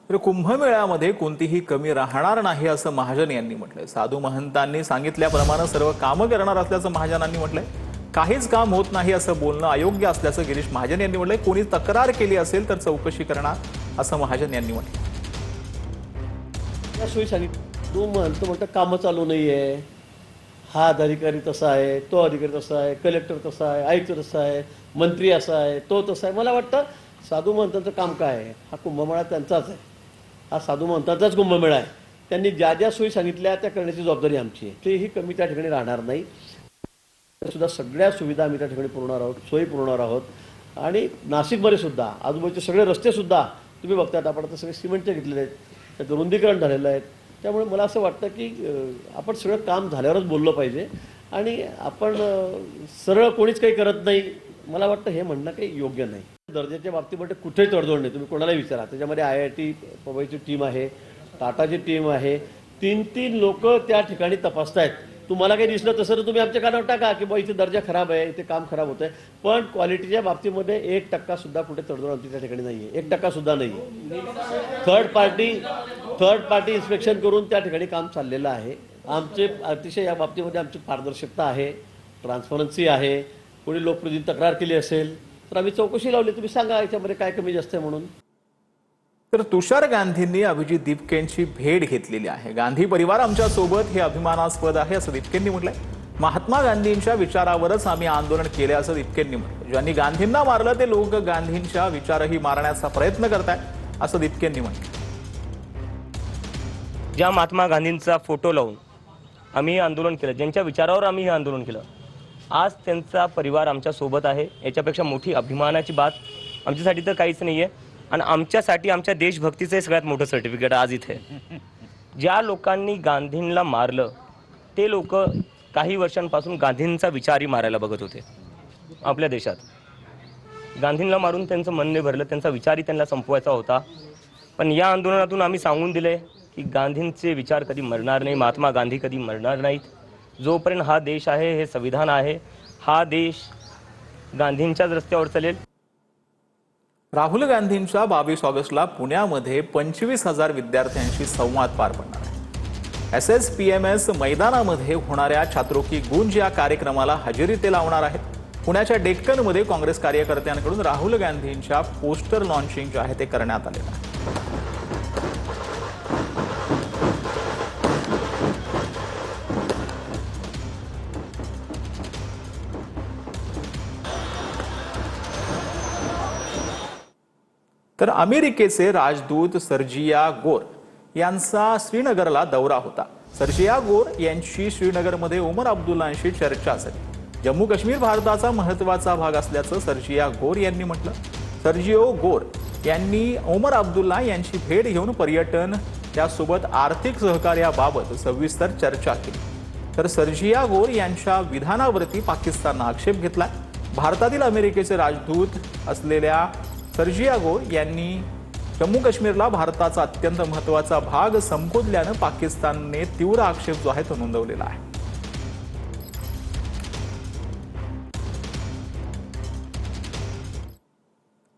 तर कुंभमेळ्यामध्ये कोणतीही कमी राहणार नाही असं महाजन यांनी म्हटलंय। साधू महंतांनी सांगितल्याप्रमाणे सर्व कामं करणार असल्याचं महाजनांनी म्हटलंय। काहीच काम होत नाही असं बोलणं अयोग्य असल्याचं गिरीश महाजन यांनी म्हटलंय। कोणी तक्रार केली असेल तर चौकशी करणार असं महाजन यांनी म्हटलं। या सोयी सांगितलं तू म्हणतो कामं चालू नाहीये, हा अधिकारी तसा आहे, तो अधिकारी तसा आहे, कलेक्टर तसा आहे, आयुक्त तसा आहे, मंत्री असा आहे, तो तसा आहे। मला वाटतं साधू महंतांचं काम काय आहे, हा कुंभमेळा त्यांचाच आहे, हा साधू महंतांचाच कुंभमेळा आहे। त्यांनी ज्या ज्या सोयी सांगितल्या त्या करण्याची जबाबदारी आमची आहे। तेही कमी त्या ठिकाणी राहणार नाही, सुद्धा सगळ्या सुविधा आम्ही त्या ठिकाणी पुरवणार आहोत, सोयी पुरवणार आहोत। आणि नाशिकमध्ये सुद्धा आजूबाजूचे सगळे रस्ते सुद्धा तुम्ही बघताय, आपण आता सगळे सिमेंटचे घेतलेले आहेत, त्याचं रुंदीकरण झालेलं आहे। त्यामुळे मला असं वाटतं की आपण सगळं काम झाल्यावरच बोललं पाहिजे आणि आपण सरळ कोणीच काही करत नाही, मला वाटतं हे म्हणणं काही योग्य नाही। दर्जाच्या बाबतीमध्ये कुठेही तडजोड नाही, तुम्ही कोणालाही विचारा। त्याच्यामध्ये IIT मुंबईची टीम आहे, टाटाची टीम आहे, 3-3 लोक त्या ठिकाणी तपासतायत। तुम्हाला काही दिसलं तसं तर तुम्ही आमच्या कानावर टाका की बा इथे दर्जा खराब आहे, इथे काम खराब होत आहे, पण क्वालिटीच्या बाबतीमध्ये 1% सुद्धा कुठे तडजोड आमची त्या ठिकाणी नाही आहे, 1% सुद्धा नाही आहे। थर्ड पार्टी इन्स्पेक्शन करून त्या ठिकाणी काम चाललेलं आहे। आमचे अतिशय या बाबतीमध्ये आमची पारदर्शकता आहे, ट्रान्सपरन्सी आहे। कोणी लोकप्रतिनिधी तक्रार केली असेल तर आम्ही चौकशी लावली, तुम्ही सांगा याच्यामध्ये काय कमी जास्त आहे म्हणून। तर तुषार गांधींनी अभिजित दिपकेंची भेट घेतलेली आहे। गांधी परिवार आमच्या सोबत हे अभिमानास्पद आहे असं दिपकेंनी म्हटलंय। महात्मा गांधींच्या विचारावरच आम्ही आंदोलन केले असं दिपकेंनी म्हटलं। ज्यांनी गांधींना मारलं ते लोक गांधींच्या विचारही मारण्याचा प्रयत्न करतायत असं दिपकेंनी म्हटलं। ज्या महात्मा गांधींचा फोटो लावून आम्ही आंदोलन केलं, ज्यांच्या विचारावर आम्ही हे आंदोलन केलं, आज त्यांचा परिवार आमच्या सोबत आहे। याच्यापेक्षा मोठी अभिमानाची बात आमच्यासाठी तर काहीच नाही आहे। आणि आमच्यासाठी आमच्या देशभक्तीचं सगळ्यात मोठं सर्टिफिकेट आज इथे। ज्या लोकांनी गांधींना मारलं ते लोक काही वर्षांपासून गांधींचा विचारही मारायला बघत होते आपल्या देशात। गांधींना मारून त्यांचं मन नाही भरलं, त्यांचा विचारही त्यांना संपवायचा होता। पण या आंदोलनातून आम्ही सांगून दिले की गांधींचे विचार कधी मरणार नाही, महात्मा गांधी कधी मरणार नाहीत। जोपर्यंत हा देश आहे, हे संविधान आहे, हा देश गांधींच्याच रस्त्यावर चालेल। राहुल गांधींच्या 22 ऑगस्टला पुण्यामध्ये 25,000 विद्यार्थ्यांशी संवाद पार पडणार आहे। SSPMS मैदानामध्ये होणाऱ्या छात्रों की गूंज या कार्यक्रमाला हजेरी ते लावणार आहेत। पुण्याच्या डेक्कनमध्ये काँग्रेस कार्यकर्त्यांकडून राहुल गांधींच्या पोस्टर लॉन्चिंग जे आहे ते करण्यात आलेलं आहे। तर अमेरिकेचे राजदूत सर्जिया गोर यांचा श्रीनगरला दौरा होता। सर्जिया गोर यांची श्रीनगरमध्ये उमर अब्दुल्लांशी चर्चा झाली। जम्मू काश्मीर भारताचा महत्त्वाचा भाग असल्याचं सर्जिया गोर यांनी म्हटलं। सर्जिओ गोर यांनी उमर अब्दुल्ला यांची भेट घेऊन पर्यटन त्यासोबत आर्थिक सहकार्याबाबत सविस्तर चर्चा केली। तर सर्जिया गोर यांच्या विधानावरती पाकिस्ताननं आक्षेप घेतला। भारतातील अमेरिकेचे राजदूत असलेल्या सर्जिया गोर यांनी जम्मू काश्मीरला भारताचा अत्यंत महत्त्वाचा भाग संबोधल्यानं पाकिस्तानने तीव्र आक्षेप जो आहे तो नोंदवलेला आहे।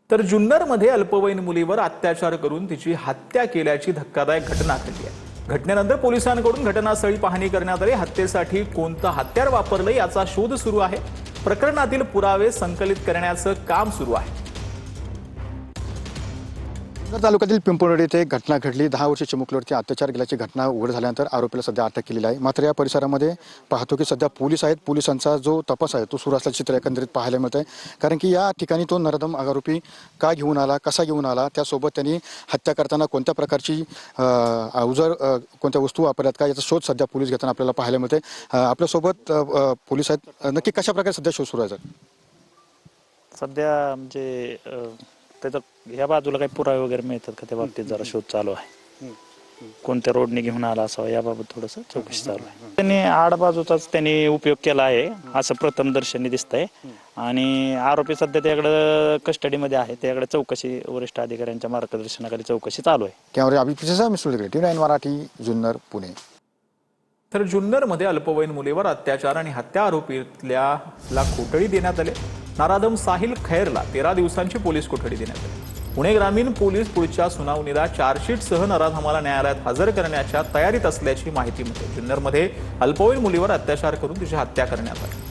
तर जुन्नरमध्ये अल्पवयीन मुलीवर अत्याचार करून तिची हत्या केल्याची धक्कादायक घटना घडली आहे। घटनेनंतर पोलिसांकडून घटनास्थळी पाहणी करण्यात आली। हत्येसाठी कोणतं हत्यार वापरलं याचा शोध सुरू आहे। प्रकरणातील पुरावे संकलित करण्याचं काम सुरू आहे। जुन्नर तालुक्यातील पिंपळवाडी येथे एक घटना घडली। 10 वर्षीय चिमुकलीवरती अत्याचार केल्याची घटना उघड झाल्यानंतर आरोपीला सध्या अटक केलेली आहे। मात्र या परिसरामध्ये पाहतो की सध्या पोलीस आहेत, पोलिसांचा जो तपास आहे तो सुरू असल्याचे चित्र एकंदरीत पाहायला मिळत आहे। कारण की या ठिकाणी तो नराधम आरोपी का घेऊन आला, कसा घेऊन आला, त्यासोबत त्यांनी हत्या करताना कोणत्या प्रकारची अवजार कोणत्या वस्तू वापरल्यात का याचा शोध सध्या पोलीस घेताना आपल्याला पाहायला मिळते। आपल्यासोबत पोलीस आहेत, नक्की कशा प्रकारे सध्या शोध सुरू आहे? सध्या म्हणजे त्याचं ह्या बाजूला काही पुरावे वगैरे मिळतात का त्या बाबतीत जरा शोध चालू आहे। कोणत्या रोडने घेऊन आला असावा याबाबत थोडंसं चौकशी चालू आहे। त्यांनी आडबाजूचाच त्यांनी उपयोग केला आहे असं प्रथम दर्शनी दिसतंय आणि आरोपी सध्या त्याकडे कस्टडीमध्ये आहे। त्याकडे चौकशी वरिष्ठ अधिकाऱ्यांच्या मार्गदर्शनाखाली चौकशी चालू आहे। Camera TV 9 Marathi, Junnar, Pune. तर जुन्नरमध्ये अल्पवयीन मुलीवर अत्याचार आणि हत्या आरोपीला कोठडी देण्यात आली। नराधम साहिल खैरला 13 दिवसांची पोलीस कोठडी देण्यात आली। पुणे ग्रामीण पोलीस पुढच्या सुनावणीला चार्जशीटसह नराधमाला न्यायालयात हजर करण्याच्या तयारीत असल्याची माहिती मिळते. जुन्नरमध्ये अल्पवयीन मुलीवर अत्याचार करून तिची हत्या करण्यात आली.